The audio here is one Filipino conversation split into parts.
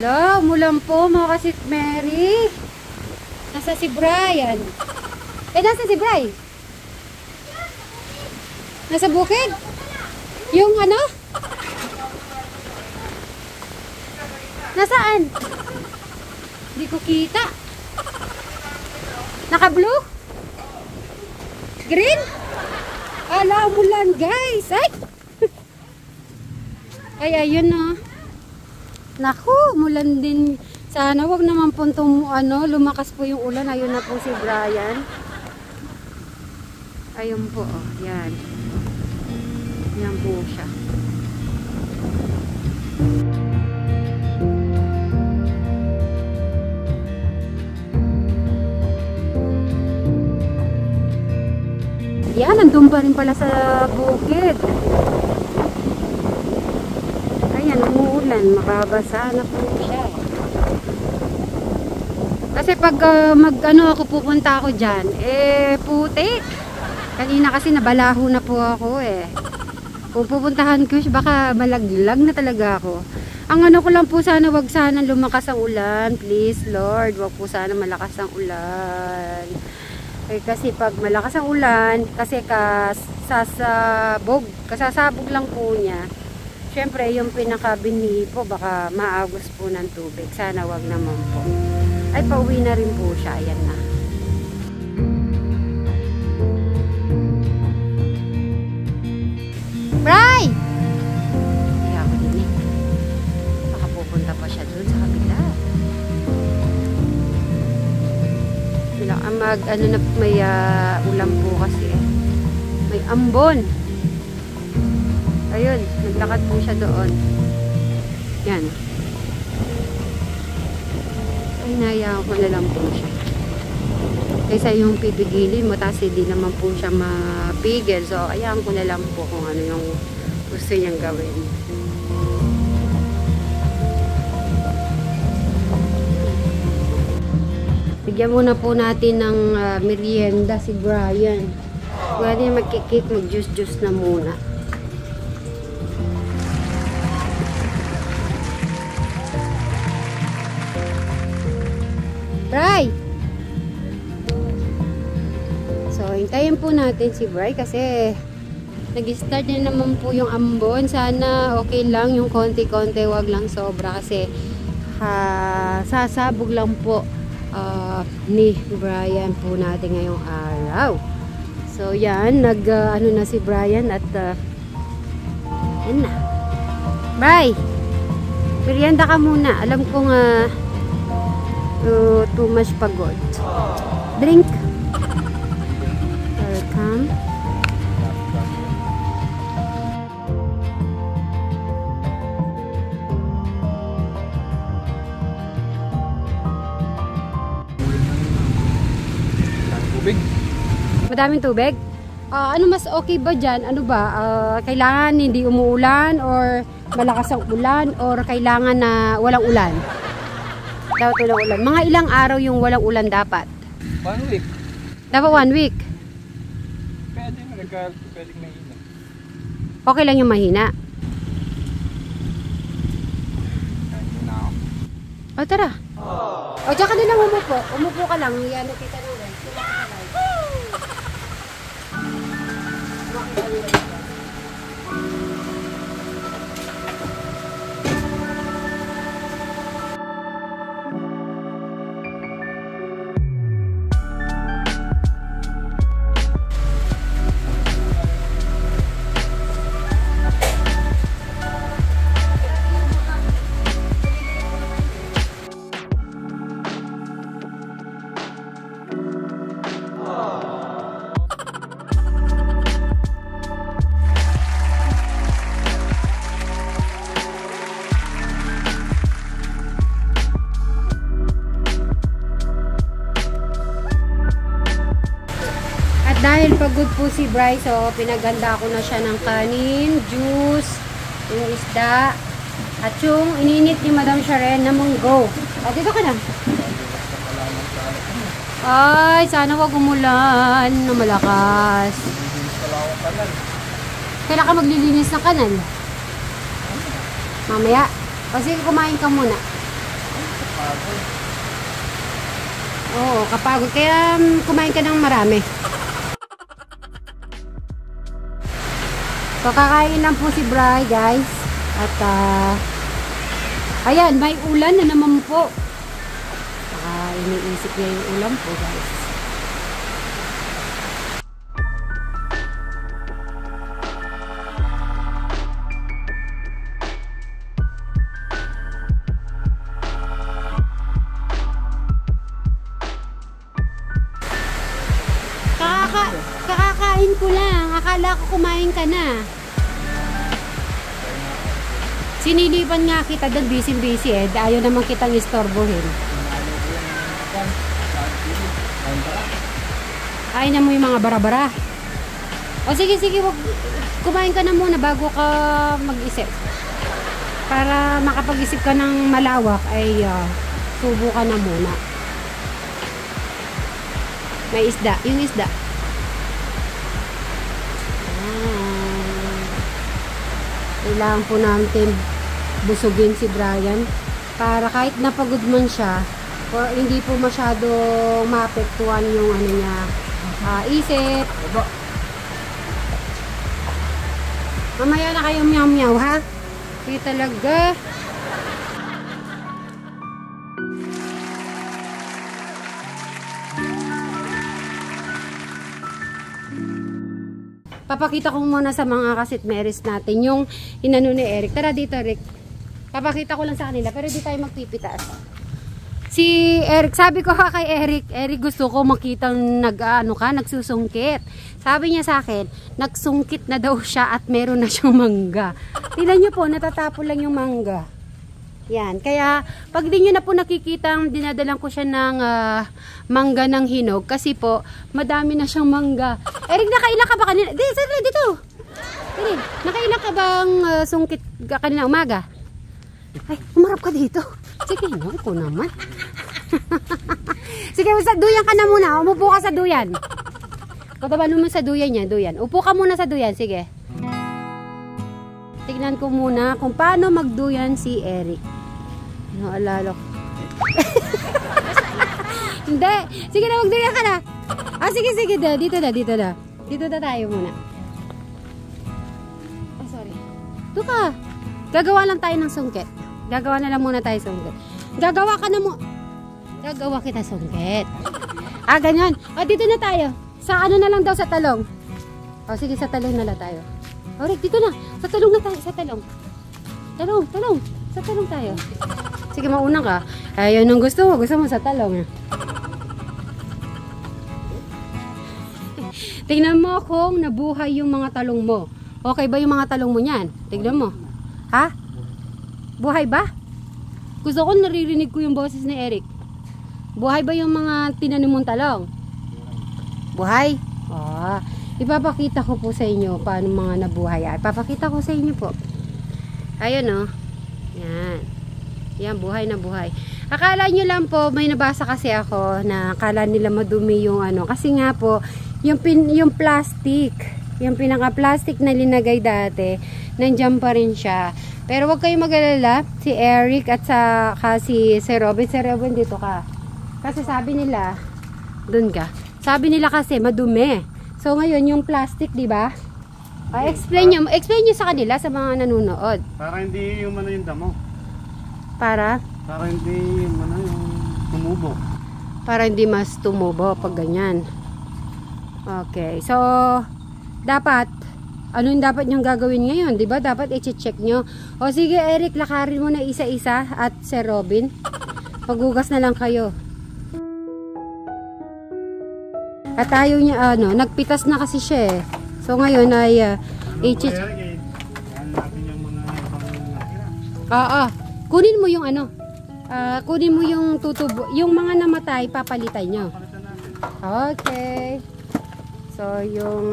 Hello, umulan po mga kasit Mary. Nasa si Brian. Nasa si Brian? Nasa bukid? Yung ano? Nasaan? Hindi ko kita. Naka-blue? Green? Ala, umulan guys. Ay! Ay, ayun na. Naku, umulan din. Sana wag naman po lumakas po yung ulan. Ayun na po si Brian. Ayun po, oh, yan. Yan po siya. Yan, nandun pa rin pala sa bukid. Ayan, umuulan. Mababasa na po siya. Kasi pag ako pupunta ako dyan, putik. Kanina kasi nabalaho na po ako eh. Kung pupuntahan ko siya, baka malaglag na talaga ako. Ang ano ko lang po, sana wag sana lumakas ang ulan. Please Lord, wag po sana malakas ang ulan. Kasi pag malakas ang ulan, kasi kasasabog lang po niya. Syempre, yung pinakabinhi po, baka maagos po ng tubig. Sana wag naman po. Ay, pauwi na rin po siya. Ayan na. Bray! Kaya ako din eh. Baka pupunta pa siya dun sa kabila. May ulam po kasi eh. May ambon. Ayun, naglakad po siya doon. Yan. Ay, nahayaan ko na lang po siya. Kaysa yung pipigilin mo, tapos hindi naman po siya mapigil. So, hayaan ko na lang po kung ano yung gusto niyang gawin. Bigyan muna po natin ng merienda si Brian. Pwede magkikik, mag-juice-juice na muna. Bri! So, hintayin po natin si Bri kasi nag-start na naman po yung ambon. Sana okay lang yung konti-konti, wag lang sobra kasi sasabog lang po ni Brian po natin ngayong araw. So yan, na si Brian at yan na. Bye! Merienda ka muna. Alam kong too much pagod. Drink. Welcome. Madaming tubig? Ano mas okay ba dyan? Ano ba? Kailangan hindi umuulan or malakas ang ulan or kailangan na walang ulan? Dapat walang ulan. Mga ilang araw yung walang ulan dapat? 1 week. Dapat 1 week? Pwede mahina. Okay lang yung mahina? O tara. O dyan ka na lang umupo. Umupo ka lang. Yan, nakita lang. Dahil pagod po si Bryce, so pinaganda ko na siya ng kanin, juice, yung isda, at yung ininit ni Madam Sharen na munggo. Dito ka na. Ay, sana wag umulan na malakas. Kailan ka maglilinis ng kanal? Mamaya. O sige, kumain ka muna. Oo, kapagod. Kaya kumain ka ng marami. So, kakain lang po si Bri, guys. At, ayan, may ulan na naman po. Iniisip niya yung ulam po, guys. Kakakain ko lang. Akala ko kumain ka na. Sinilipan nga kita doon, busy-busy eh. Ayaw naman kitang istorbohin. Ayaw na mo yung mga bara-bara. O sige, kumain ka na muna bago ka mag-isip. Para makapag-isip ka ng malawak ay subo ka na muna. May isda, yung isda. Kailangan po natin busugin si Brian para kahit napagod man siya or hindi po masyado maapektuhan yung ano niya, isip. Mamaya na kayo meow-meow, ha? Hindi talaga. Papakita ko muna sa mga kasitmeris natin yung inano ni Eric. Tara dito, Eric. Papakita ko lang sa kanila pero di tayo magpipitaas. Si Eric, sabi ko kay Eric gusto ko makita nagsusungkit. Sabi niya sa akin, nagsungkit na daw siya at meron na siyang mangga. Tingnan niyo po, natatapon lang yung mangga. Yan, kaya pag di nyo na po nakikita, dinadalang ko siya ng mangga ng hinog kasi po, madami na siyang mangga. Eric, nakailan ka ba kanina? Dito. Eric, nakailan ka bang sungkit kanina umaga? Ay, umarap ka dito. Sige, no, ko naman. Sige, sa duyan ka na muna. Umupo ka sa duyan. Kataban mo sa duyan niya, duyan. Upo ka muna sa duyan, sige. Tignan ko muna kung paano magduyan si Eric. Naalala ko. Hindi. Sige na, magduyan ka na. Sige. Dito na. Dito na tayo muna. Oh, sorry. Ito ka. Gagawa lang tayo ng sungkit. Gagawa na lang muna tayo sungkit. Gagawa ka na mo. Gagawa kita sungkit. Ganyan. Dito na tayo. Sa ano na lang daw, sa talong. Sige, sa talong na lang tayo. Rick, dito na. Sa talong na tayo. Sa talong. Talong. Sa talong tayo. Sige, mauna ka. Ayun ang gusto mo. Gusto mo sa talong. Tingnan mo kung nabuhay yung mga talong mo. Okay ba yung mga talong mo niyan? Tingnan mo. Ha? Buhay ba? Gusto ko naririnig ko yung boses ni Eric. Buhay ba yung mga tinanim mong talong? Buhay? Ipapakita ko po sa inyo paano mga nabuhay. Ipapakita ko sa inyo po. Ayun, oh. Yan, buhay na buhay. Akala nyo lang po, may nabasa kasi ako na akala nila madumi yung ano. Kasi nga po, yung plastic, yung pinaka-plastic na linagay dati, nandiyan pa rin siya. Pero wag kayong mag-alala, si Eric at si Robin. Si Robin, dito ka. Kasi sabi nila, dun ka. Sabi nila kasi madumi. So ngayon yung plastic, di ba? Explain nyo sa kanila, sa mga nanonood. Para hindi yung yung damo. Para hindi yung tumubo. Para hindi mas tumubo pag ganyan. Okay. So dapat ano yung dapat nyong gagawin ngayon, di ba? Dapat i-check nyo. O sige, Eric, lakarin mo na isa-isa at si Robin. Paghugas na lang kayo. At ayaw niya, nagpitas na kasi siya eh. So ngayon ay i-check. Kunin mo yung kunin mo yung tutubo. Yung mga namatay, papalitan nyo. Okay. So yung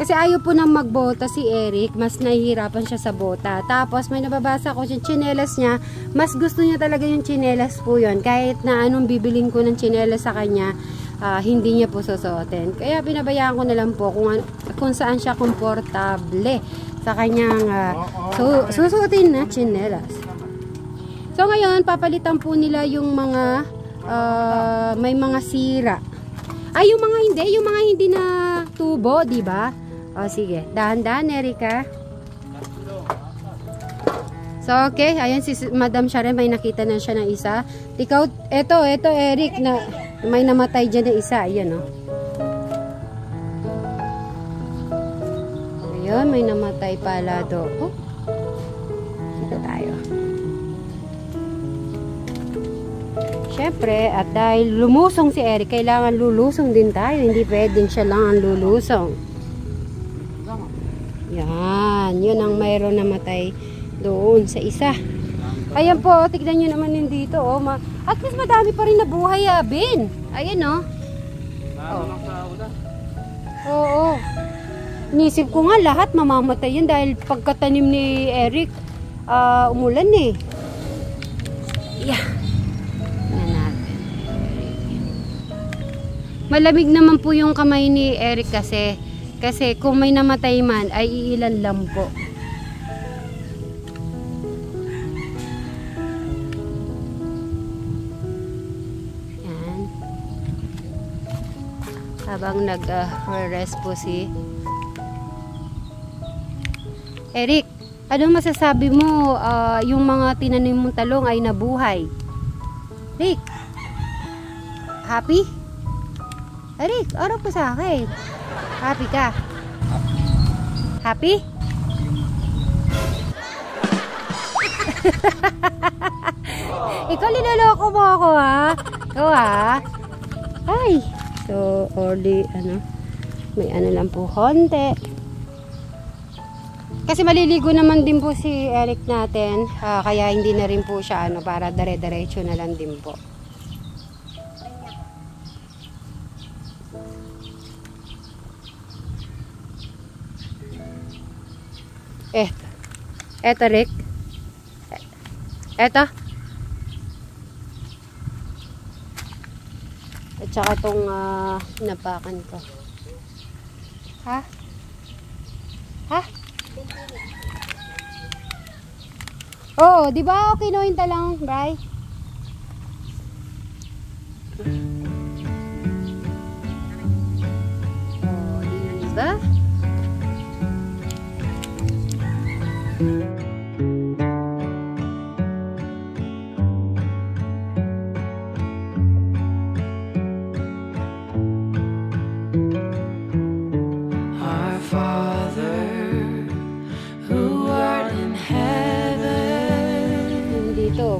kasi ayaw po nang magbota si Eric, mas nahihirapan siya sa bota. Tapos may nababasa ko yung tsinelas niya, mas gusto niya talaga yung tsinelas po yun. Kahit na anong bibilin ko ng tsinelas sa kanya, hindi niya po susuotin. Kaya pinabayaan ko na lang po kung saan siya komportable sa kanyang susuotin na tsinelas. So ngayon, papalitan po nila yung mga may mga sira. Ay, yung mga hindi na tubo, di ba? O sige, dahan-dahan, Erica. So okay, ayan si Madam Sharon, may nakita na siya ng isa. Ikaw, eto Eric, na may namatay dyan na isa, ayan o. Ayun, may namatay pala do. Oh. Dito tayo. Siyempre, at dahil lumusong si Eric, kailangan lulusong din tayo. Hindi pwedeng siya lang ang lulusong. Yan, yun ang mayroon namatay doon sa isa. Ayan po, tignan nyo naman yun dito. Oh. At least madami pa rin nabuhay, Ben. Ayan, oh. Oo. Inisip ko nga lahat mamamatay yan dahil pagkatanim ni Eric, umulan eh. Yeah. Malamig naman po yung kamay ni Eric kasi kung may namatay man ay iilan lang po. Yan. Habang nag-rest po si Eric, ano masasabi mo yung mga tinanim mong talong ay nabuhay? Rick, happy? Eric, araw pa sa akin. Happy ka? Happy? Ikaw linaloko mo ako ha? Ikaw ha? Ay, so early, may lang po konti. Kasi maliligo naman din po si Eric natin, kaya hindi na rin po siya para dire-diretso na lang din po. Eto Rick. Eto. At saka itong napakan ko. Ha? Ha? Oo, di ba? Okay no, hinta lang, Bray. Oh, di ba?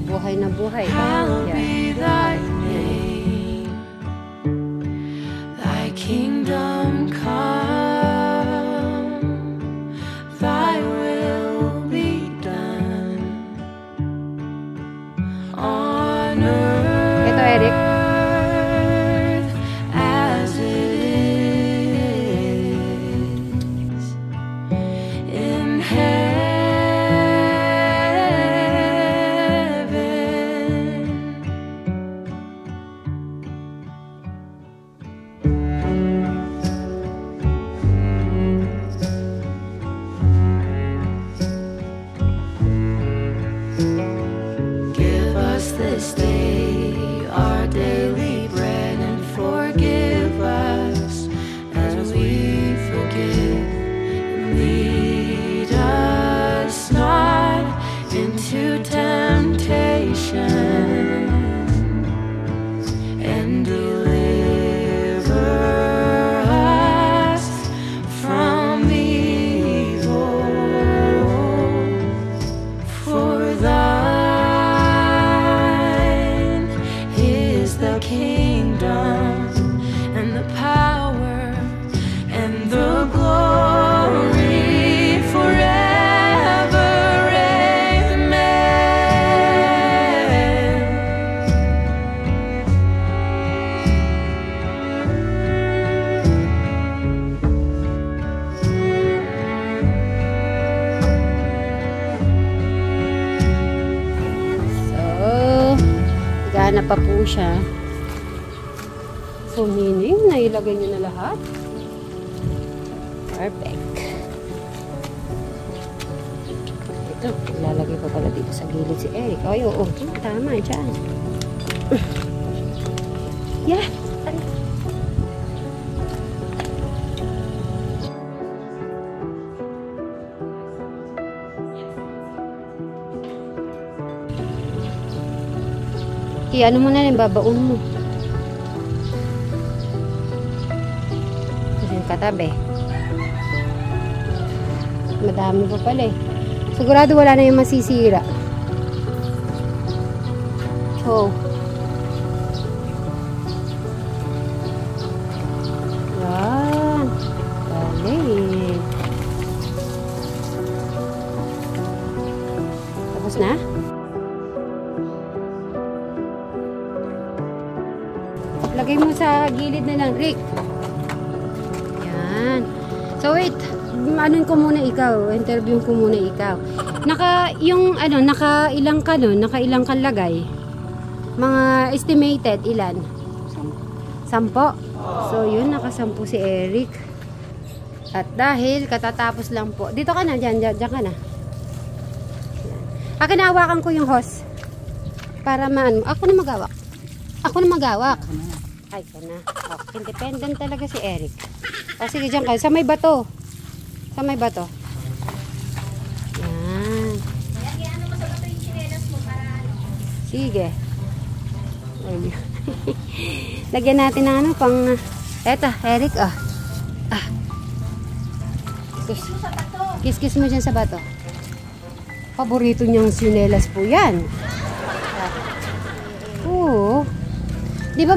Buhay na buhay. Thy kingdom come, thy will be done on earth. Ito, Eric. As it is in heaven. This day our daily bread, and forgive us as we forgive, and lead us not into temptation, and deliver us from evil, for the kingdom and the power and the glory forever. Gana pa po siya. So meaning, nailagay niyo na lahat. Perfect. Lalagay pa pala dito sa gilid si Eric. Ay, oo. Tama, dyan. Yeah. Ano mo na rin, babaon mo. Kasi yung katabi. Madami pa pala eh. Sigurado wala na yung masisira. Oh. Yan. Dali. Tapos na? Lagay mo sa gilid na lang, Rick. Yan. So wait, anon ko muna ikaw, interview ko muna ikaw. Nakailang ka nun, nakailang ka lagay? Mga estimated, ilan? 10. So yun, nakasampu si Eric. At dahil katatapos lang po. Dito ka na, dyan ka na. Akinawakan ko yung hose. Para maano, ako na magawak. Ay, ka na. Oh, independent talaga si Eric. O, sige, dyan ka. Sa may bato. Yan. Ano mo sa bato yung chinelas mo para ano? Sige. Lagyan natin ng ano, pang... Eto, Eric, oh. Kiss mo dyan sa bato. Paborito niyang chinelas po yan. Oo. Di ba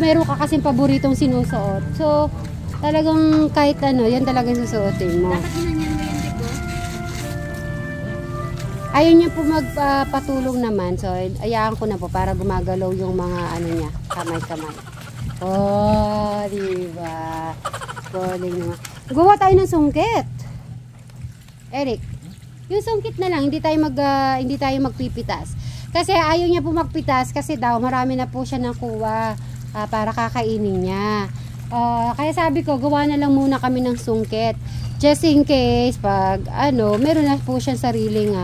meron ka kasing paboritong sinusuot? So, talagang kahit ano, yan talagang susuotin mo. Dapat ginanyan mo yan, Rico. Ayaw niya po magpatulong naman. So, ayaan ko na po para gumagalaw yung mga ano niya, kamay-kamay. Oh, diba? Galing naman. Gawa tayo ng sungkit. Eric, yung sungkit na lang, hindi tayo magpipitas. Kasi ayaw niya po magpitas kasi daw marami na po siya nakuha para kakainin niya. Kaya sabi ko, gawa na lang muna kami ng sungkit. Just in case, pag meron na po siyang sariling,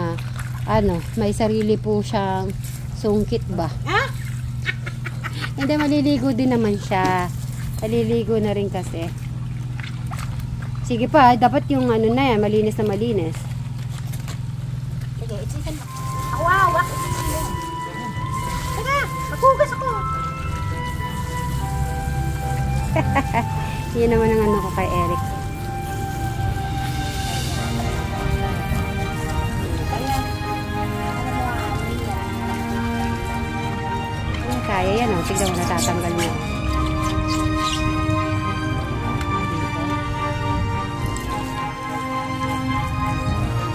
may sarili po siyang sungkit ba? Hindi, maliligo din naman siya. Maliligo na rin kasi. Sige pa, dapat yung na yan, malinis na malinis. Sige, itsikan mo. Wow, itsikan mo. Teka, maghugas ako. Yan naman ang ano ko kay Eric. Kaya yan o. Tignan mo, natatanggal niya.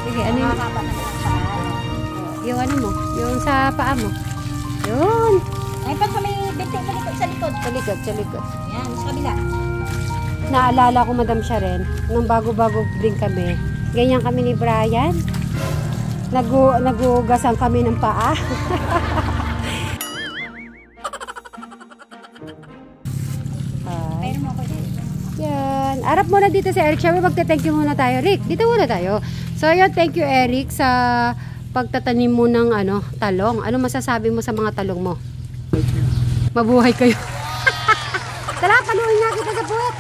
Sige, ano yung... Yung ano mo? Yung sa paa mo. Yun. Ay, pag may bintik sa likod. Sa likod. Yan, sa kabila. Naalala ko, Madam Sharon, nung bago-bago din kami, ganyan kami ni Brian. Nagugasan kami ng paa. Pero mo ako dito. Yan. Arap muna dito si Eric. Siyempre, magte-thank you muna tayo. Rick, dito muna tayo. So, yun, thank you, Eric, sa pagtatanim mo ng talong. Ano masasabi mo sa mga talong mo? Mabuhay kayo. Tara, paluin nga kita sa puwet.